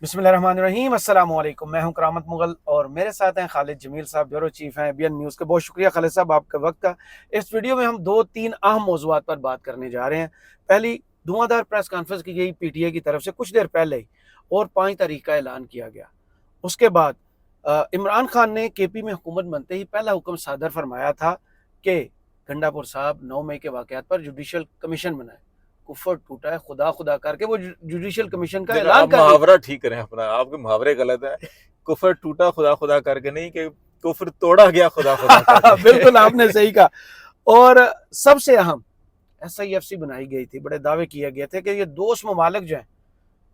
बिस्मिल्लाहिर्रहमानिर्रहीम अस्सलाम वालेकुम। मैं हूं करामत मुगल और मेरे साथ हैं खालिद जमील साहब, ब्यूरो चीफ हैं एबीएन न्यूज़ के। बहुत शुक्रिया खालिद साहब आपके वक्त का। इस वीडियो में हम दो तीन अहम मौज़ूआत पर बात करने जा रहे हैं। पहली, धुआंधार प्रेस कॉन्फ्रेंस की गई पीटीए की तरफ से कुछ देर पहले ही, और 5 तारीख का ऐलान किया गया। उसके बाद इमरान खान ने केपी में हुकूमत बनते ही पहला हुक्म सादर फरमाया था कि गंडापुर साहब 9 मई के वाकयात पर जुडिशल कमीशन बनाए। कुफर टूटा है, खुदा खुदा करके वो जुडिशल कमीशन का देखो, ऐलान आप कर दी थी। मुहावरा ठीक करें अपना, आपके मुहावरे गलत है। कुफर टूटा खुदा खुदा करके नहीं, कि कुफर तोड़ा गया खुदा खुदा करके। बिल्कुल आपने सही कहा। और सबसे अहम, SIFC बनाई गई थी। बड़े दावे किए गए थे कि ये दोस्त ममालिक जो हैं,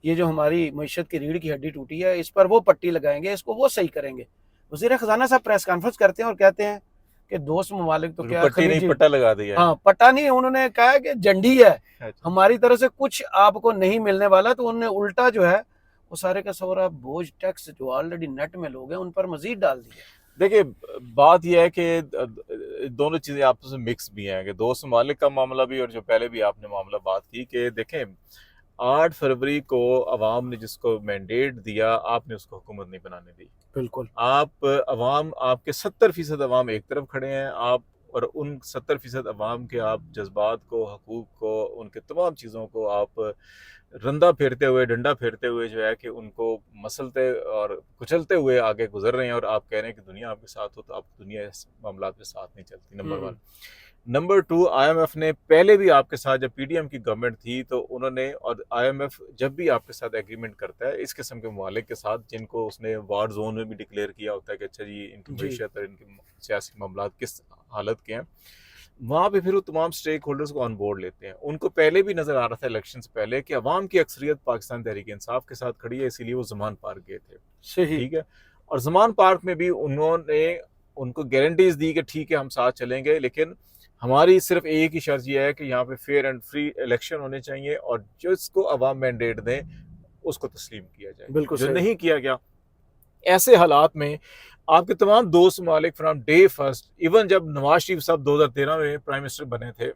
ये जो हमारी मीशत की रीढ़ की हड्डी टूटी है, इस पर वो पट्टी लगाएंगे, इसको वो सही करेंगे। वजीर खजाना साहब प्रेस कॉन्फ्रेंस करते हैं और कहते हैं कि दोस्त ममालिक तो क्या, पट्टी नहीं, खलीजी, पट्टा लगा दिया है। हाँ पट्टा नहीं, उन्होंने कहा है कि झंडी है अच्छा। हमारी तरफ से, कुछ आपको नहीं मिलने वाला। तो उन्होंने उल्टा जो है वो सारे का सारा बोझ, टैक्स जो ऑलरेडी नेट में लोग हैं उन पर मजीद डाल दिया। देखिए, बात यह है कि दोनों चीज़ें आपस में मिक्स भी हैं, कि दोस्त ममालिक का मामला भी और जो पहले भी आपने मामला बात की, कि देखें 8 फरवरी को अवाम ने जिसको मैंडेट दिया, आपने उसको हुकूमत नहीं बनाने दी। बिल्कुल। आप अवाम, आपके 70% अवाम एक तरफ खड़े हैं, आप और उन 70% अवाम के आप जज्बात को, हकूक़ को, उनके तमाम चीज़ों को आप रंदा फेरते हुए, डंडा फेरते हुए जो है कि उनको मसलते और कुचलते हुए आगे गुजर रहे हैं, और आप कह रहे हैं कि दुनिया आपके साथ हो, तो आप दुनिया इस मामला के साथ नहीं चलती। Number one. Number two, IMF ने पहले भी आपके साथ, जब PDM की गवर्नमेंट थी तो उन्होंने, और IMF जब भी आपके साथ एग्रीमेंट करता है इस किस्म के ममालिक के साथ जिनको उसने वार जोन में भी डिक्लेयर किया होता है कि अच्छा जी इनकी जी। मीशत और इनके सियासी मामला किस हालत के हैं, वहाँ पे फिर वो तमाम स्टेक होल्डर्स को ऑन बोर्ड लेते हैं। उनको पहले भी नज़र आ रहा था इलेक्शन से पहले कि अवाम की अक्सरियत पाकिस्तान तहरीक इंसाफ के साथ खड़ी है, इसीलिए वो जमान पार्क गए थे। सही। ठीक है। और जमान पार्क में भी उन्होंने उनको गारंटीज दी कि ठीक है हम साथ चलेंगे, लेकिन हमारी सिर्फ एक ही शर्त यह है कि यहाँ पे फेयर एंड फ्री इलेक्शन होने चाहिए, और जिसको अवाम मैंडेट दें उसको तस्लीम किया जाए, बिल्कुल जो सही। नहीं किया गया। ऐसे हालात में आपके तमाम दोस्त ममालिक फ्राम डे फर्स्ट, इवन जब नवाज शरीफ साहब 2013 में प्राइम मिनिस्टर बने थे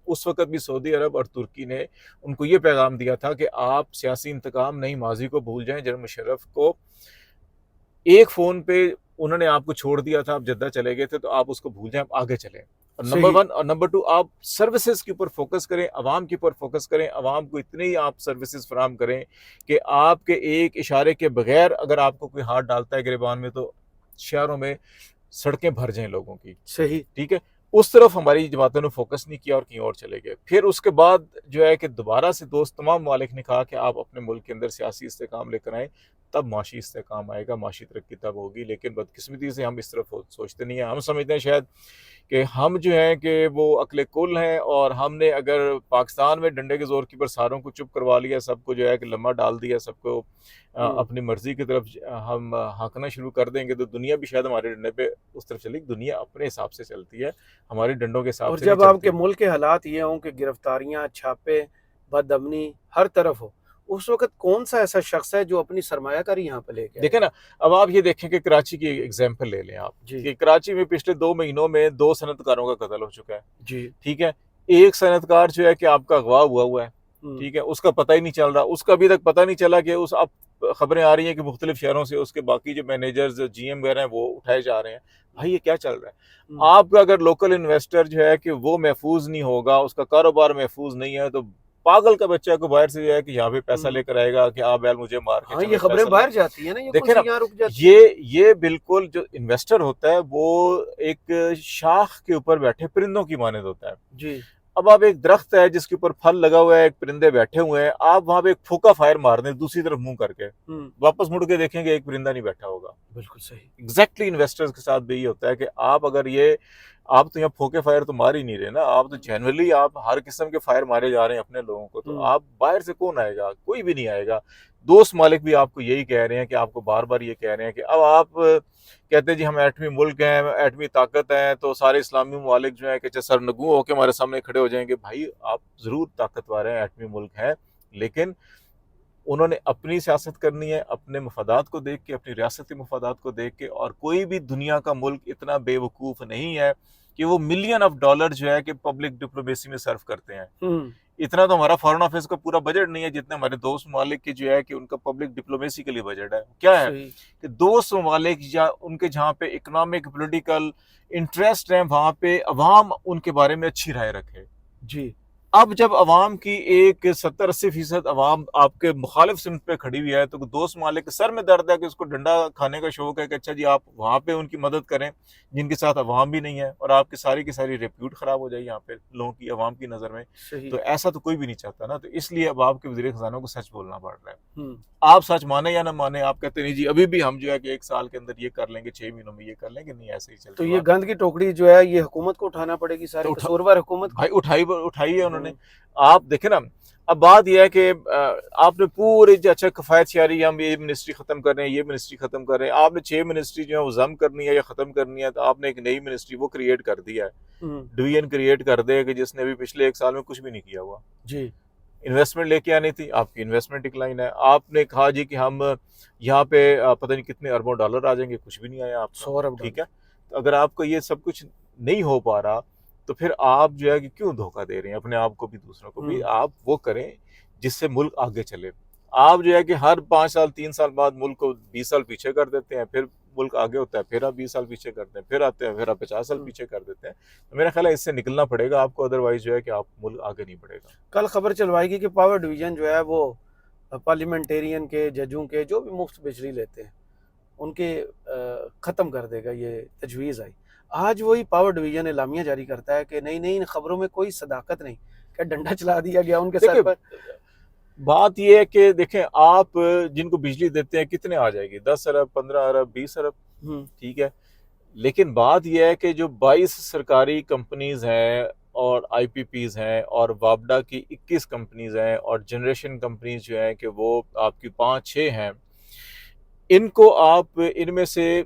उस वक्त भी सऊदी अरब और तुर्की ने उनको ये पैगाम दिया था कि आप सियासी इंतकाम नहीं, माजी को भूल जाएं। जनरल मुशर्रफ को एक फ़ोन पे उन्होंने आपको छोड़ दिया था, आप जद्दा चले गए थे, तो आप उसको भूल जाएं, आप आगे चलें। और नंबर सही। वन और नंबर टू, आप सर्विसेज के ऊपर फोकस करें, आवाम के ऊपर फोकस करें, आवाम को इतनी ही आप सर्विसेज फराम करें कि आपके एक इशारे के बगैर अगर आपको कोई हाथ डालता है गिरबान में, तो शहरों में सड़कें भर जाएं लोगों की। सही। ठीक है। उस तरफ हमारी जमातों ने फोकस नहीं किया और कहीं और चले गए। फिर उसके बाद जो है कि दोबारा से दोस्त तमाम ममालिक ने कहा कि आप अपने मुल्क के अंदर सियासी इस्तेकाम लेकर आएँ, तब माशी इस्तेकाम आएगा, माशी तरक्की तब होगी। लेकिन बदकिस्मती से हम इस तरफ सोचते नहीं हैं। हम समझते हैं शायद कि हम जो हैं कि वो अक्ल कुल हैं, और हमने अगर पाकिस्तान में डंडे के ज़ोर की पर सारों को चुप करवा लिया, सबको जो है कि लम्मा डाल दिया, सबको अपनी मर्जी की तरफ हम हाँकना शुरू कर देंगे, तो दुनिया भी शायद हमारे डंडे पे उस तरफ चलेगी। दुनिया अपने हिसाब से चलती है, हमारे डंडों के हिसाब और से नहीं जब आपके चलती। मुल्क के हालात ये हों कि गिरफ्तारियां, छापे, बदअमनी हर तरफ हो, उस वक्त कौन सा ऐसा शख्स है जो अपनी सरमायाकारी यहाँ पे लेके देखें आएगा? ना, अब आप ये देखें कि कराची की एग्जाम्पल ले लें आप, जी। कि कराची में पिछले 2 महीनों में 2 सनतकारों का कत्ल हो चुका है। जी। ठीक है। एक सनतकार जो है कि आपका अगवा हुआ है। ठीक है, उसका पता ही नहीं चल रहा, उसका अभी तक पता नहीं चला कि उस, अब खबरें आ रही हैं कि मुख्तलिफ शहरों से उसके बाकी जो मैनेजर्स, GM वगैरह हैं, वो उठाए जा रहे हैं। भाई ये क्या चल रहा है? आपका अगर लोकल इन्वेस्टर जो है कि वो महफूज नहीं होगा, उसका कारोबार महफूज नहीं है, तो पागल का बच्चा को बाहर से जो है कि यहाँ पे पैसा लेकर आएगा कि आप यार मुझे मार के हाँ, ये चलो खबरें पैसा लो। बाहर जाती है ना, ये कौन देखे सी ना, यहाँ रुक जाती है? ये बिल्कुल जो इन्वेस्टर होता है वो एक शाख के ऊपर बैठे परिंदों की मानद होता है। जी। अब आप, एक दरख्त है जिसके ऊपर फल लगा हुआ है, एक परिंदे बैठे हुए हैं, आप वहां पे एक फूका फायर मार दें दूसरी तरफ मुंह करके, वापस मुड़ के देखेंगे एक परिंदा नहीं बैठा होगा। बिल्कुल सही। एग्जैक्टली इन्वेस्टर्स के साथ भी यही होता है कि आप अगर ये, आप तो यहाँ फोके फायर तो मार ही नहीं रहे ना, आप तो जनरली आप हर किस्म के फायर मारे जा रहे हैं अपने लोगों को, तो आप बाहर से कौन आएगा? कोई भी नहीं आएगा। दोस्त मालिक भी आपको यही कह रहे हैं कि आपको बार बार ये कह रहे हैं कि अब आप कहते हैं जी हम एटमी मुल्क हैं, एटमी ताकत है, तो सारे इस्लामी ममालिक जो है कि सरनगू होकर हमारे सामने खड़े हो जाएंगे। भाई आप जरूर ताकतवर हैं, एटमी मुल्क है, लेकिन उन्होंने अपनी सियासत करनी है, अपने मफादात को देख के, अपनी रियासती मफादात को देख के, और कोई भी दुनिया का मुल्क इतना बेवकूफ़ नहीं है कि वो मिलियन ऑफ डॉलर जो है कि पब्लिक डिप्लोमेसी में सर्व करते हैं। हम्म, इतना तो हमारा फॉरेन अफेयर्स का पूरा बजट नहीं है जितने हमारे दोस्त ममालिक की जो है कि उनका पब्लिक डिप्लोमेसी के लिए बजट है। क्या है सही। कि दोस्त ममालिक या उनके जहाँ पे इकोनॉमिक पॉलिटिकल इंटरेस्ट है वहां पे अवाम उनके बारे में अच्छी राय रखे। जी। अब जब अवाम की एक 70-80% अवाम आपके मुखालिफ सिमत पे खड़ी हुई है तो दोस्त मालिक के सर में दर्द है कि उसको डंडा खाने का शौक है कि अच्छा जी आप वहां पे उनकी मदद करें जिनके साथ अवाम भी नहीं है और आपकी सारी की सारी रेप्यूट खराब हो जाए यहाँ पे लोगों की अवाम की नजर में। सही। तो ऐसा तो कोई भी नहीं चाहता ना, तो इसलिए अब आपके वज़ीर ख़ज़ाना को सच बोलना पड़ रहा है। हम्म। आप सच माने या ना माने, आप कहते नहीं जी अभी भी हम जो है कि 1 साल के अंदर ये कर लेंगे, 6 महीनों में ये कर लेंगे, नहीं ऐसे ही चल तो रही ये बात। गंद की टोकरी जो है ये हुकूमत को उठाना पड़ेगी, तो सारी कसूरवार हुकूमत को। भाई उठाई है उन्होंने। हम्म, आप देखे ना, अब बात यह है कि आपने पूरे जो अच्छा कफायत शारी हम ये मिनिस्ट्री खत्म कर रहे हैं, ये मिनिस्ट्री खत्म कर रहे हैं, आपने 6 मिनिस्ट्री जो है वो जम करनी है या खत्म करनी है, तो आपने एक नई मिनिस्ट्री वो क्रिएट कर दिया है, हम्म, डिवीजन क्रिएट कर दिया कि जिसने अभी पिछले 1 साल में कुछ भी नहीं किया हुआ। जी। इन्वेस्टमेंट लेके आनी थी, आपकी इन्वेस्टमेंट डिक्लाइन है। आपने कहा जी कि हम यहाँ पे पता नहीं कितने अरबों डॉलर आ जाएंगे, कुछ भी नहीं आया आपका। 100 अरब ठीक डॉलर। है, तो अगर आपको ये सब कुछ नहीं हो पा रहा तो फिर आप जो है कि क्यों धोखा दे रहे हैं अपने आप को भी दूसरों को भी। आप वो करें जिससे मुल्क आगे चले। आप जो है कि हर 5 साल 3 साल बाद मुल्क को 20 साल पीछे कर देते हैं, फिर मुल्क आगे होता है, फिर आप 20 साल पीछे करते हैं, फिर आते हैं, फिर आप 50 साल पीछे कर देते हैं। तो मेरा ख्याल है इससे निकलना पड़ेगा आपको, अदरवाइज जो है कि आप मुल्क आगे नहीं बढ़ेगा। कल खबर चलवाएगी कि पावर डिवीजन जो है वो पार्लियामेंटेरियन के, जजों के, जो भी मुफ्त बिजली लेते हैं उनके ख़त्म कर देगा, ये तजवीज़ आई। आज वही पावर डिवीजन एलामिया जारी करता है कि नहीं नहीं, इन खबरों में कोई सदाकत नहीं, क्या डंडा चला दिया गया उनके सर देखिए, पर। बात यह है कि देखें आप जिनको बिजली देते हैं कितने आ जाएगी, 10 अरब, 15 अरब, 20 अरब, ठीक है। लेकिन बात यह है कि जो 22 सरकारी कंपनीज हैं और आईपीपीज हैं और वापडा की 21 कंपनीज हैं और जनरेशन कंपनीज जो हैं कि वो आपकी 5-6 हैं, इनको आप इनमें से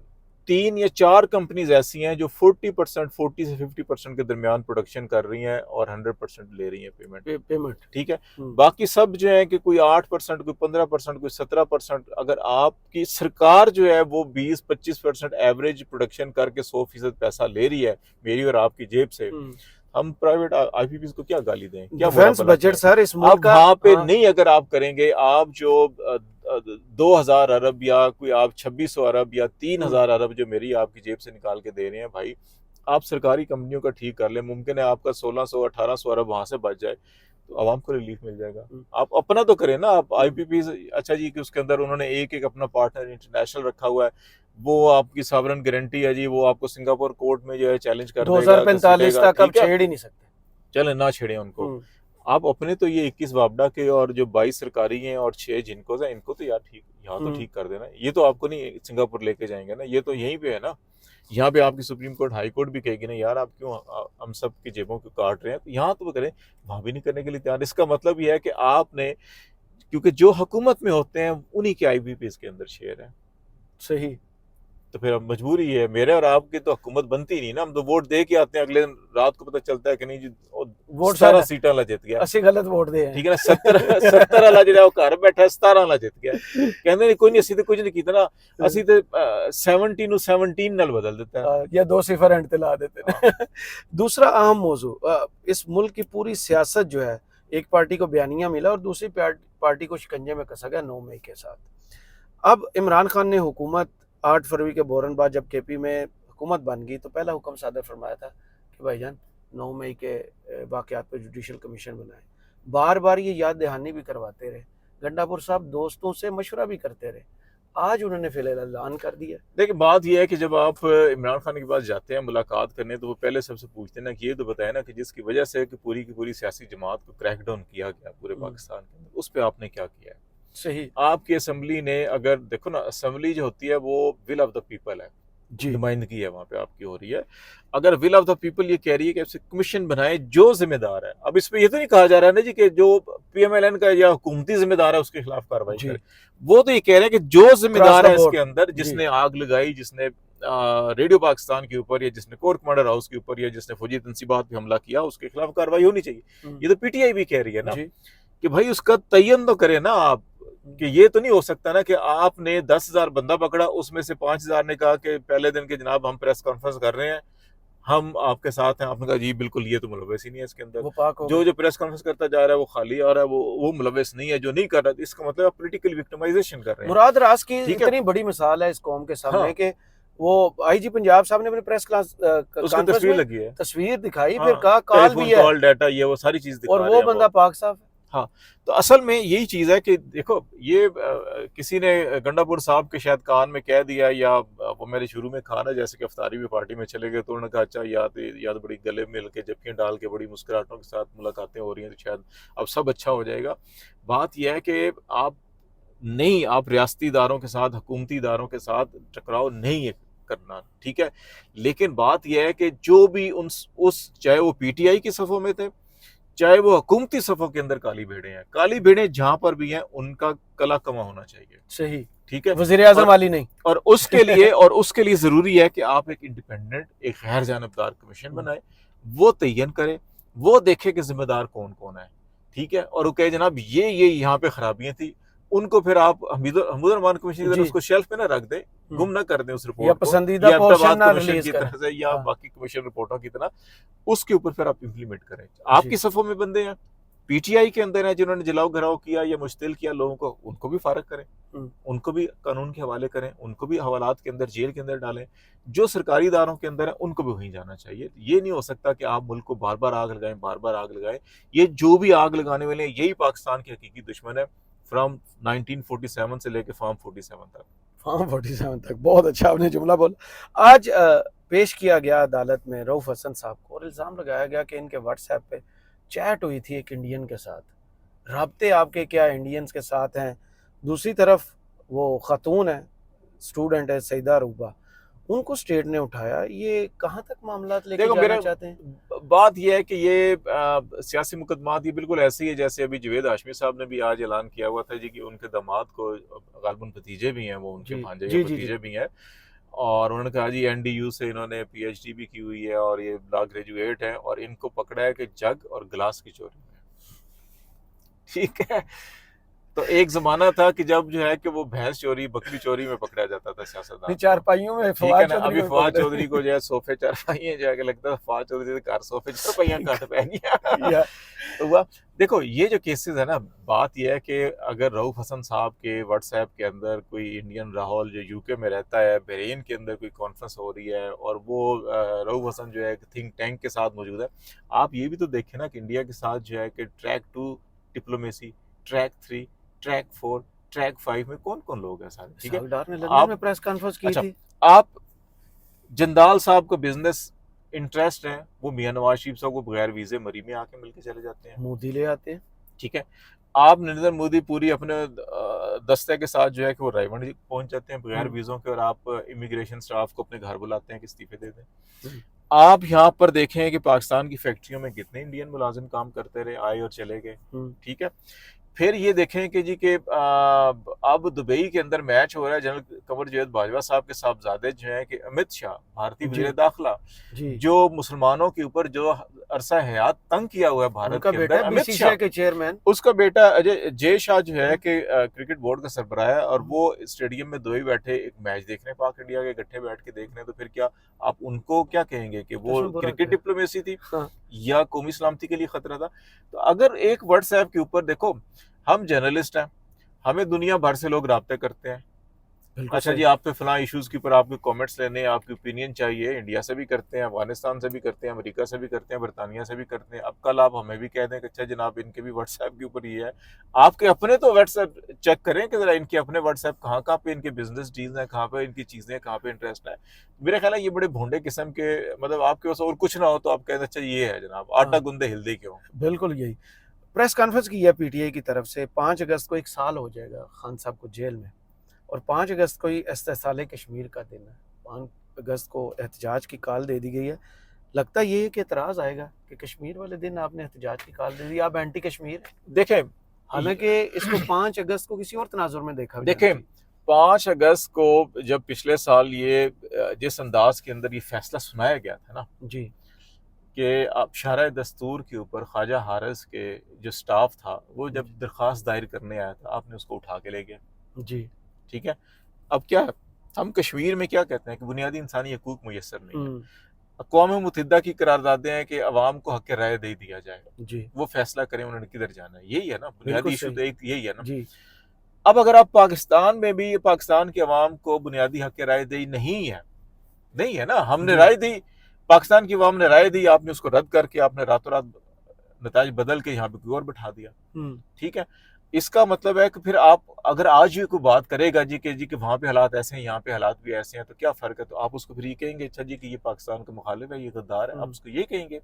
3 या 4 कंपनीज ऐसी हैं जो 40% 40 से 50% के दरमियान प्रोडक्शन कर रही हैं और 100% ले रही हैं पेमेंट। ठीक है, बाकी सब जो है कि कोई 8%, कोई 15%, कोई 17%। अगर आपकी सरकार जो है वो 20-25% एवरेज प्रोडक्शन करके 100% पैसा ले रही है मेरी और आपकी जेब से, हम प्राइवेट आईपीपीज को क्या गाली दें, क्या डिफेंस बजट सर इस मुल्क का। वहां पे नहीं अगर आप करेंगे, आप जो 2000 अरब या कोई आप 2600 अरब या 3000 अरब जो मेरी आपकी जेब से निकाल के दे रहे हैं भाई, आप सरकारी कंपनियों का ठीक कर ले, मुमकिन है आपका 1600-1800 अरब वहां से बच जाए तो आवाम को रिलीफ मिल जाएगा। आप अपना तो करें ना। आप आईपीपी अच्छा जी कि उसके अंदर उन्होंने एक अपना पार्टनर इंटरनेशनल रखा हुआ है, वो आपकी सॉवरेन गारंटी है जी, वो आपको सिंगापुर कोर्ट में जो है चैलेंज कर देगा, 2045 तक आप छेड़ ही नहीं सकते। चले ना छेड़े उनको। आप अपने तो ये 21 वापडा के और जो 22 सरकारी हैं और 6 जिनको है, इनको तो यार ठीक यहाँ तो ठीक कर देना। ये तो आपको नहीं सिंगापुर लेके जाएंगे ना, ये तो यहीं पे है ना। यहाँ पे आपकी सुप्रीम कोर्ट, हाई कोर्ट भी कहेगी ना यार आप क्यों हम सब की जेबों को काट रहे हैं, तो यहाँ तो वो करें, वहां भी नहीं करने के लिए तैयार। इसका मतलब यह है कि आपने, क्योंकि जो हुकूमत में होते हैं उन्हीं के आईबीपीज के अंदर शेयर है। सही। तो फिर अब मजबूरी है, मेरे और आपकी तो हुकूमत बनती नहीं ना, हम तो वोट दे के आते हैं, अगले दिन रात को पता चलता है कि नहीं जी वोट 17 सीटा ला जीत गया, 80 गलत वोट दे, ठीक है ना। 17 वाला जो घर बैठा 17 वाला जीत गया, कहते नहीं कोई नहीं असि तो कुछ नहीं किया ना, असि तो 70 ਨੂੰ 17 ਨਾਲ बदल देता है या 2 सिफर एंड ला देते हैं। दूसरा अहम मौजू, इस मुल्क की पूरी सियासत जो है, एक पार्टी को बयानिया मिला और दूसरी पार्टी को शिकंजे में कसा गया 9 मई के साथ। अब इमरान खान ने हुकूमत 8 फरवरी के बहरन बाद जब केपी में हुकूमत बन गई तो पहला हुक्म सादर फरमाया था कि भाईजान 9 मई के वाक़यात पर जुडिशल कमीशन बनाए। बार बार ये याद दहानी भी करवाते रहे, गंडापुर साहब दोस्तों से मशवरा भी करते रहे, आज उन्होंने फिलहाल ऐलान कर दिया। देखिए बात यह है कि जब आप इमरान खान के पास जाते हैं मुलाकात करने, तो वो पहले सबसे पूछते हैं ना कि ये तो बताया ना कि जिसकी वजह से कि पूरी की पूरी सियासी जमात को क्रैकडाउन किया गया पूरे पाकिस्तान के अंदर, उस पर आपने क्या किया है। सही। आपकी असम्बली ने, अगर देखो ना, असम्बली जो होती है वो विल ऑफ द पीपल है, नुमाइंदगी है वहां पे आपकी हो रही है। अगर विल ऑफ द पीपल ये कह रही है कि कमीशन बनाए जो जिम्मेदार है, अब इसमें ये तो नहीं कहा जा रहा है ना जी कि जो पीएमएलएन का या हुकूमती जिम्मेदार है उसके खिलाफ कार्रवाई करे, वो तो ये कह रहे हैं कि जो जिम्मेदार है इसके अंदर, जिसने आग लगाई, जिसने रेडियो पाकिस्तान के ऊपर, या जिसने कोर कमांडर हाउस के ऊपर, या जिसने फौजी तंसीबात पे हमला किया, उसके खिलाफ कार्रवाई होनी चाहिए। ये तो पीटीआई भी कह रही है ना कि भाई उसका तयन तो करे ना आप, कि ये तो नहीं हो सकता ना कि आपने 10,000 बंदा पकड़ा, उसमें से 5,000 ने कहा कि पहले दिन के जनाब हम प्रेस कॉन्फ्रेंस कर रहे हैं, हम आपके साथ हैं, आपने कहा जी बिल्कुल ये तो मुलव्वस ही नहीं है इसके अंदर। वो पाक हो जो गए। जो प्रेस कॉन्फ्रेंस करता जा रहा है वो खाली आ रहा है, वो मुलव्वस नहीं है, जो नहीं कर रहा है, इसका मतलब आप पॉलिटिकल विक्टिमाइजेशन कर रहे हैं। मुराद रास की ठीक है, इतनी बड़ी मिसाल है इस कौम के सामने हाँ, कि वो आईजी पंजाब साहब ने अपने प्रेस उसकी कॉन्फ्रेंस तस्वीर में लगी है, तस्वीर दिखाई, फिर हाँ, कहा काल टेलीफोन भी है, कॉल डाटा ये वो सारी चीज और दिखा रहे वो हैं वो। बंदा पाक साफ है। हाँ, तो असल में यही चीज़ है कि देखो ये किसी ने गंडापुर साहब के शायद कान में कह दिया, या वो मेरे शुरू में कहा ना जैसे कि अफ्तारी भी पार्टी में चले गए तो उन्होंने कहा अच्छा याद बड़ी गले मिल के जबकियाँ डाल के बड़ी मुस्कुराहटों के साथ मुलाकातें हो रही हैं तो शायद अब सब अच्छा हो जाएगा। बात यह है कि आप रियासती इदारों के साथ, हुकूमती इदारों के साथ टकराव नहीं है करना, ठीक है, लेकिन बात यह है कि जो भी उस चाहे वो पीटीआई की सफ़ों में थे, चाहे वो हुकूमती सफ़ों के अंदर काली भेड़े हैं, काली भेड़ें जहां पर भी हैं उनका कला कमा होना चाहिए, सही, ठीक है। वजीर आजम वाली नहीं। और उसके लिए जरूरी है कि आप एक इंडिपेंडेंट, एक गैर जानबदार कमीशन बनाए, वो तयन करे, वो देखे कि जिम्मेदार कौन कौन है, ठीक है, और वो कहे जनाब ये यहाँ पे खराबियां थी, उनको फिर आप हमीदुर रहमान कमीशन की तरह जी, उसको शेल्फ पे ना रख दे, गुम ना कर दें उस या रिपोर्ट को, पसंदीदा या पोर्शन अब्टाबाद ना कमीशन रिलीज की करें। तरह से या हाँ, बाकी कमीशन रिपोर्टों की तरह उसके ऊपर फिर आप इम्प्लीमेंट करें। जी, आपकी सफ़ों में बंदे हैं, पीटीआई के अंदर हैं जिन्होंने जलाओ घराव किया या मुश्तिल किया लोगों को, उनको भी फारग करें, उनको भी कानून के हवाले करें, उनको भी हवालात के अंदर, जेल के अंदर डालें। जो सरकारी इदारों के अंदर है उनको भी वहीं जाना चाहिए। ये नहीं हो सकता कि आप मुल्क को बार बार आग लगाएं, बार बार आग लगाएं। ये जो भी आग लगाने वाले हैं यही पाकिस्तान के हकीकी दुश्मन है, फ्रॉम 1947 से लेके फार्म 47 तक। फार्म 47 तक। बहुत अच्छा आपने जुमला बोला। आज पेश किया गया अदालत में रऊफ हसन साहब को, और इल्ज़ाम लगाया गया कि इनके व्हाट्सएप पे चैट हुई थी एक इंडियन के साथ। राब्ते आपके क्या इंडियंस के साथ हैं? दूसरी तरफ वो खातून है, स्टूडेंट है सईदा रूबा, उनको स्टेट ने उठाया। ये कहाँ तक मामलात लेके देखो जाना मेरे चाहते हैं? बात यह है कि ये सियासी मुकदमात ये बिल्कुल ऐसे ही है जैसे अभी जावेद हाशमी साहब ने भी आज ऐलान किया हुआ था जी कि उनके दामाद को, गालिबन भतीजे भी हैं वो, उनके जी, भांजे जी, या जी, जी। भतीजे भी हैं, और उन्होंने कहा जी एनडीयू से इन्होंने पीएचडी भी की हुई है और ये लॉ ग्रेजुएट हैं, और इनको पकड़ा है कि जग और गिलास की चोरी में, ठीक है। तो एक जमाना था कि जब जो है कि वो भैंस चोरी, बकरी चोरी में पकड़ा जाता था सियासतदान को, चारपाइयों में ठीक है फवाद ना। चौधरी अभी को भी फवाद पकड़े। चौधरी को जो है सोफे चारपाइयां जाके लगता था फवाद चौधरी के घर सोफे चारपाइयां काट पै गया। या तो वह देखो ये जो केसेस है ना, बात यह है कि अगर रऊफ हसन साहब के व्हाट्सएप के अंदर कोई इंडियन राहुल जो यूके में रहता है, बहरीन के अंदर कोई कॉन्फ्रेंस हो रही है और वो रऊफ हसन जो है थिंक टैंक के साथ मौजूद है, आप ये भी तो देखें ना कि इंडिया के साथ जो है कि track 2 diplomacy, track 3, track 4, track 5 में कौन कौन लोग हैं सारे, ठीक है। सागदार ने लंदन में आप प्रेस कॉन्फ्रेंस की अच्छा, थी। आप जंदाल साहब को बिजनेस इंटरेस्ट है, वो मियां नवाज शरीफ साहब को बगैर वीजे मरी में आके मिलके चले जाते हैं, मोदी ले आते हैं। ठीक है। आप नरेंद्र मोदी पूरी अपने दस्ते के साथ जो है कि वो रायबंड पहुंच जाते हैं बगैर वीजों के, और आप इमिग्रेशन स्टाफ को अपने घर बुलाते हैं कि इस्तीफे दे दें। आप यहाँ पर देखें कि पाकिस्तान की फैक्ट्रियों में कितने इंडियन मुलाजिम काम करते रहे, आए और चले गए, ठीक है। फिर ये देखें कि जी के अब दुबई के अंदर मैच हो रहा है, जनरल कंवर जावेद बाजवा साहब के साहबजादे जो हैं कि अमित शाह, भारतीय वज़ीर दाखिला, जो मुसलमानों के ऊपर जो अरसा हयात तंग किया हुआ है भारत के अंदर, अमित शाह के चेयरमैन, उसका बेटा अजय जय शाह जो है कि क्रिकेट बोर्ड का सरबराह है, और वो स्टेडियम में दो ही बैठे एक मैच देखने, पाक इंडिया के इकट्ठे बैठ के देखने, तो फिर क्या आप उनको क्या कहेंगे कि वो क्रिकेट डिप्लोमेसी थी या कौमी सलामती के लिए खतरा था। तो अगर एक व्हाट्सएप के ऊपर देखो, हम जर्नलिस्ट हैं, हमें दुनिया भर से लोग राब्ते करते हैं, अच्छा जी आप पे फलां इश्यूज के ऊपर आपके कमेंट्स लेने, आपकी ओपिनियन चाहिए, इंडिया से भी करते हैं, अफगानिस्तान से भी करते हैं, अमेरिका से भी करते हैं, बरतानिया से भी करते हैं। अब कल आप हमें भी कह दें कि अच्छा जनाब इनके भी व्हाट्सएप के ऊपर ये है, आपके अपने तो व्हाट्सएप चेक करें कि जरा इनके अपने व्हाट्सएप कहाँ कहाँ पे इनके बिजनेस डील्स हैं, कहाँ पे इनकी चीजें, कहाँ पे इंटरेस्ट है। मेरा ख्याल है ये बड़े भोंडे किस्म के, मतलब आपके पास और कुछ ना हो तो आप कहते अच्छा ये है जनाब, आटा गुंदे हिलदे क्यों। बिल्कुल यही प्रेस कॉन्फ्रेंस की है पीटीआई की तरफ से। 5 अगस्त को 1 साल हो जाएगा खान साहब को जेल में, और 5 अगस्त को ही इस्तेसाले कश्मीर का दिन है। 5 अगस्त को एहतजाज की कॉल दे दी गई है। लगता ये है कि एतराज़ आएगा कि कश्मीर वाले दिन आपने एहतजाज की कॉल दे दी, आप एंटी कश्मीर देखें, हालांकि इसको 5 अगस्त को किसी और तनाजुर में देखा। देखें 5 अगस्त को जब पिछले साल ये जिस अंदाज के अंदर ये फैसला सुनाया गया था ना जी कि अब शरह दस्तूर के ऊपर ख्वाजा हारिस के जो स्टाफ था वो जब दरख्वास्त दायर करने आया था, आपने उसको उठा के ले गया जी, ठीक है। अब क्या हम कश्मीर में क्या कहते हैं कि बुनियादी इंसानी हकूक मुयसर नहीं है। अक़वाम मुत्तहिदा की करारदादें हैं कि अवाम को हक़ राय दे दिया जाए, जी, वो फैसला करें उन्होंने किधर जाना है, यही है ना बिल्कुल बुनियादी इशू, तो सही। एक यही है ना। जी, अब अगर आप पाकिस्तान में भी पाकिस्तान की अवाम को बुनियादी हक़ राय दही नहीं है ना, हमने जी, राय दी, पाकिस्तान की अवाम ने राय दी, आपने उसको रद्द करके आपने रातों रात नताइज बदल के यहाँ पे कोई और बिठा दिया। हुँ, ठीक है, इसका मतलब है कि फिर आप अगर आज भी कोई बात करेगा जी कि वहाँ पे हालात ऐसे हैं, यहाँ पे हालात भी ऐसे हैं, तो क्या फ़र्क है? तो आप उसको फिर ये कहेंगे अच्छा जी कि ये पाकिस्तान का मुखालिफ है, ये गद्दार है, आप हुँ, उसको ये कहेंगे?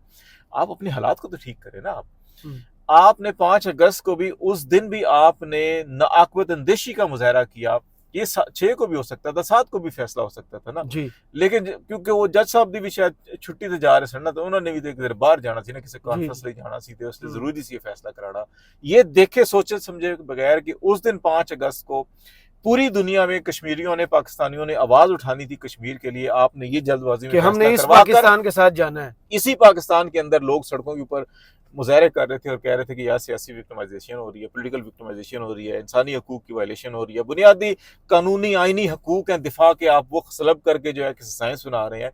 आप अपने हालात को तो ठीक करें ना आप। हुँ, आपने 5 अगस्त को भी, उस दिन भी आपने नाअक्बत अंदेशी का मुज़ाहरा किया। ये 6 को भी हो सकता था, 7 को भी फैसला हो सकता था ना। जी, लेकिन क्योंकि वो जज साहब भी शायद छुट्टी ते जा रहे सन ना, तो उन्होंने भी तो एक देर बाहर जाना सी ना, किसी जी, कॉन्फ्रेंस ਲਈ जाना सी, तो इसलिए हुँ, जरूरी सी ये फैसला कराना। ये देखे सोचे समझे बगैर कि उस दिन 5 अगस्त को पूरी दुनिया में कश्मीरियों ने, पाकिस्तानियों ने आवाज उठानी थी कश्मीर के लिए, आपने ये जल्दबाजी में कि फैसला हमने इस करवाकर पाकिस्तान के साथ जाना है। इसी पाकिस्तान के अंदर लोग सड़कों के ऊपर मुजाहरे कर रहे थे और कह रहे थे कि यहाँ सियासी विक्टिमाइजेशन हो रही है, पोलिटिकल विक्टिमाइजेशन हो रही है, इंसानी हकूक की वायलेशन हो रही है, बुनियादी कानूनी आइनी हकूक हैं दिफा के आप वो सलब करके जो है किसी साइंस बना रहे हैं।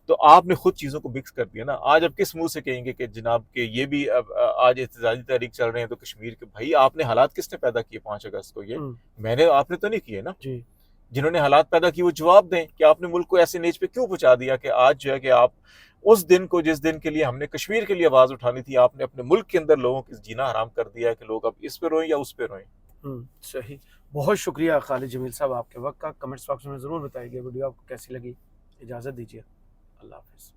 तो आपने खुद चीज़ों को मिक्स कर दिया ना। आज अब किस मुंह से कहेंगे कि जनाब के ये भी अब आज एहतजाजी तहरीक चल रहे हैं तो कश्मीर के, भाई आपने हालात किसने पैदा किए 5 अगस्त को? ये हुँ, मैंने, आपने तो नहीं किए ना। जी, जिन्होंने हालात पैदा किए वो जवाब दें कि आपने मुल्क को ऐसे नीच पे क्यों पहुंचा दिया कि आज जो है कि आप उस दिन को, जिस दिन के लिए हमने कश्मीर के लिए आवाज उठानी थी, आपने अपने मुल्क के अंदर लोगों की जीना हराम कर दिया है कि लोग अब इस पे रोएं या उस पे रोएं। हुँ, सही। बहुत शुक्रिया खालिद जमील साहब आपके वक़्त का। कमेंट्स बॉक्स में ज़रूर बताइए वीडियो आपको कैसी लगी। इजाज़त दीजिए। अल्लाह हाफ़िज़।